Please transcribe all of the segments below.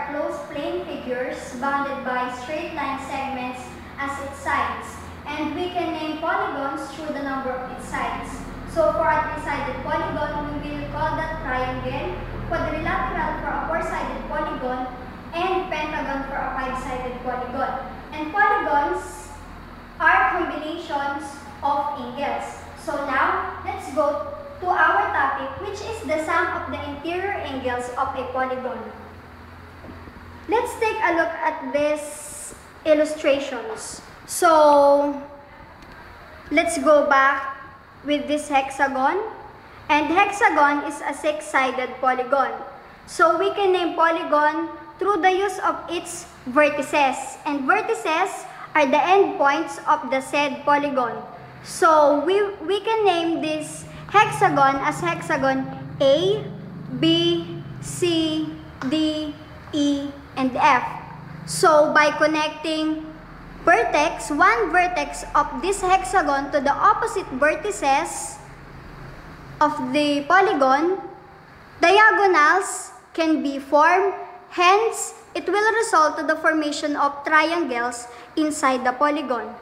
are closed plane figures bounded by straight line segments as its sides, and we can name polygons through the number of its sides. So for a three-sided polygon, we will call that triangle, quadrilateral for a four-sided polygon, and pentagon for a five-sided polygon. And polygons are combinations of angles. So now, let's go to our topic, which is the sum of the interior angles of a polygon. Let's take a look at these illustrations. So, let's go back with this hexagon. And hexagon is a six-sided polygon. So, we can name polygon through the use of its vertices. And vertices are the endpoints of the said polygon. So, we can name this hexagon as hexagon A, B, C, D, E, and F. So, by connecting one vertex of this hexagon to the opposite vertices of the polygon, diagonals can be formed. Hence, it will result to the formation of triangles inside the polygon.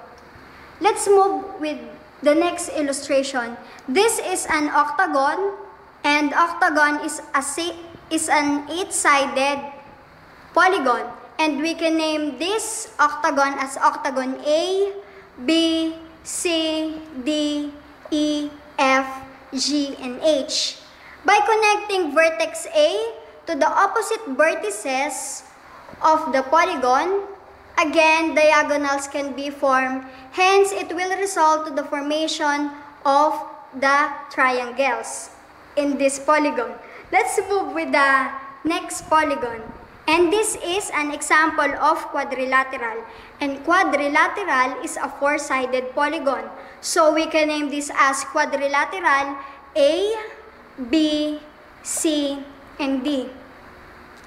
Let's move with the next illustration. This is an octagon, and octagon is an eight-sided polygon. And we can name this octagon as octagon A, B, C, D, E, F, G, and H. By connecting vertex A to the opposite vertices of the polygon, again, diagonals can be formed. Hence, it will result to the formation of the triangles in this polygon. Let's move with the next polygon. And this is an example of quadrilateral. And quadrilateral is a four-sided polygon. So we can name this as quadrilateral A, B, C, and D.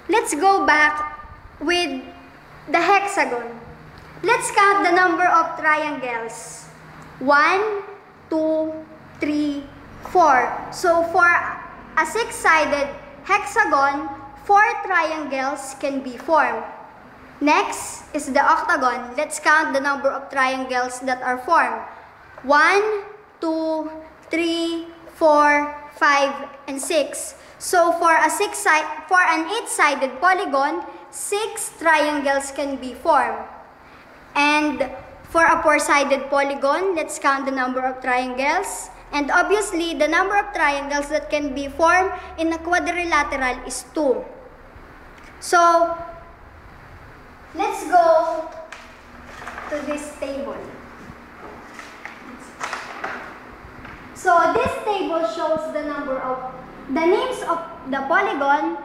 Let's go back with the hexagon. Let's count the number of triangles. 1, 2, 3, 4. So for a six-sided hexagon, 4 triangles can be formed. Next is the octagon. Let's count the number of triangles that are formed. 1, 2, 3, 4, 5, and 6. So for an eight-sided polygon, 6 triangles can be formed. And for a four-sided polygon, let's count the number of triangles. And obviously, the number of triangles that can be formed in a quadrilateral is 2. So, let's go to this table. So, this table shows the names of the polygon,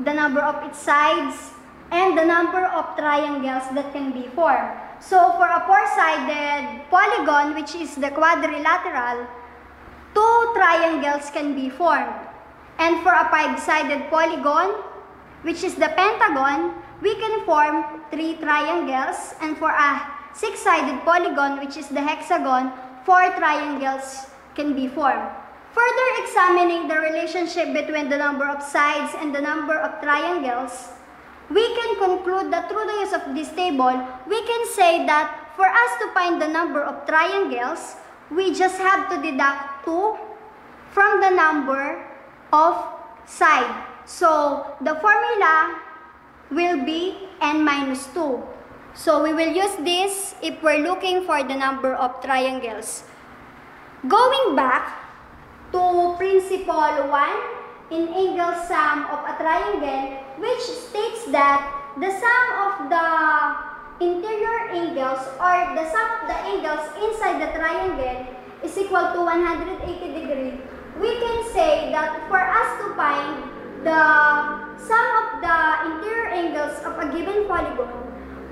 the number of its sides, and the number of triangles that can be formed. So, for a four-sided polygon, which is the quadrilateral, 2 triangles can be formed. And for a five-sided polygon, which is the pentagon, we can form 3 triangles. And for a six-sided polygon, which is the hexagon, 4 triangles can be formed. Further examining the relationship between the number of sides and the number of triangles, we can conclude that through the use of this table, we can say that for us to find the number of triangles, we just have to deduct 2 from the number of sides. So, the formula will be n minus 2. So, we will use this if we're looking for the number of triangles. Going back to principle 1 in angle sum of a triangle, which states that the sum of the interior angles or the sum of the angles inside the triangle is equal to 180 degrees. We can say that for us to find the sum of the interior angles of a given polygon,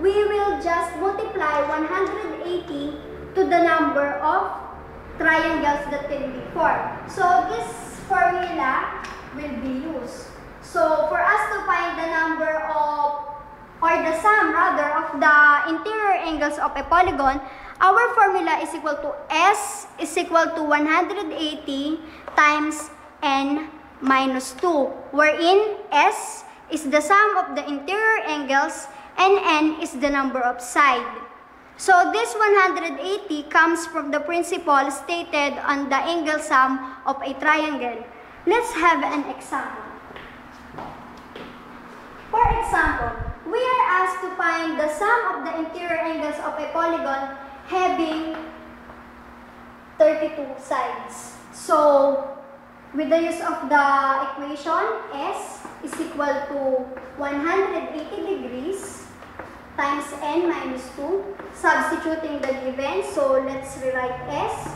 we will just multiply 180 to the number of triangles that can be formed. So this formula will be used. So for us to find the number of, or the sum rather, of the interior angles of a polygon, our formula is equal to S is equal to 180 times n minus 2, wherein S is the sum of the interior angles and n is the number of sides. So this 180 comes from the principle stated on the angle sum of a triangle. Let's have an example. For example, we are asked to find the sum of the interior angles of a polygon having 32 sides. So, with the use of the equation, S is equal to 180 degrees times n minus 2, substituting the given. So, let's rewrite S.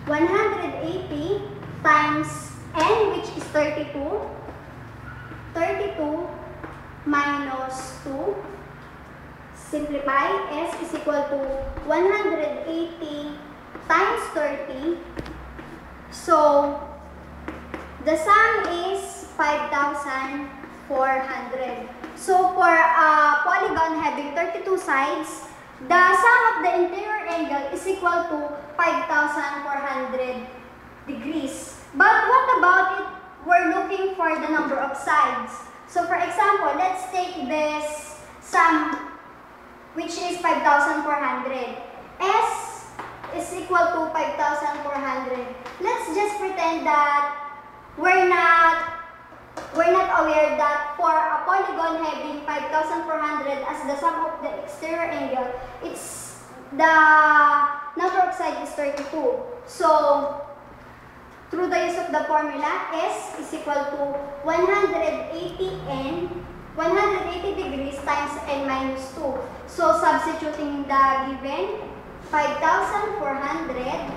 180 times n, which is 32. 32 minus 2. Simplify. S is equal to 180 times 30. So, the sum is 5,400. So, for a polygon having 32 sides, the sum of the interior angle is equal to 5,400 degrees. But what about it? We're looking for the number of sides. So, for example, let's take this sum, which is 5,400. S is equal to 5,400. Let's just pretend that we're not aware that for a polygon having 5,400 as the sum of the exterior angle, it's the number of sides is 32. So, through the use of the formula, S is equal to 180 degrees times n minus 2. So, substituting the given, 5,400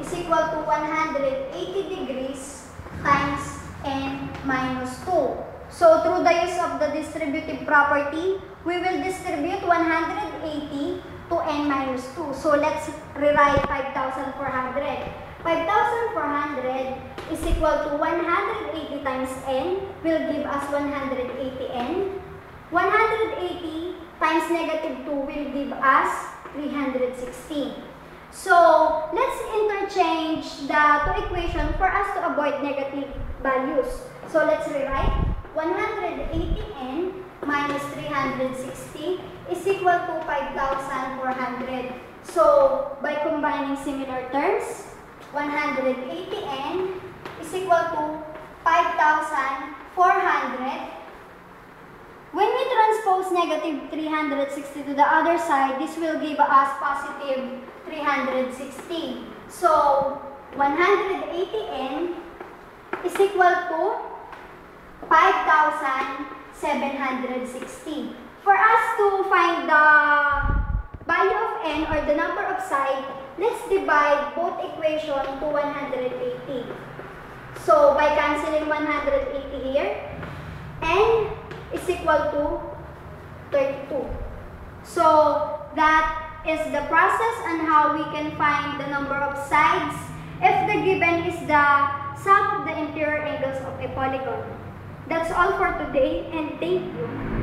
is equal to 180 degrees times n minus 2. So, through the use of the distributive property, we will distribute 180 to n minus 2. So, let's rewrite 5,400. 5,400 is equal to 180 times n will give us 180n. 180 times negative 2 will give us 316. So, let's interchange the two equations for us to avoid negative values. So, let's rewrite 180n minus 360 is equal to 5,400. So, by combining similar terms, 180n is equal to 5,400. When we transpose negative 360 to the other side, this will give us positive 360. So, 180n is equal to 5,760. For us to find the value of n or the number of sides, let's divide both equations to 180. So, by canceling 180 here, n is equal to 32. So, that is the process on how we can find the number of sides if the given is the sum of the interior angles of a polygon. That's all for today, and thank you.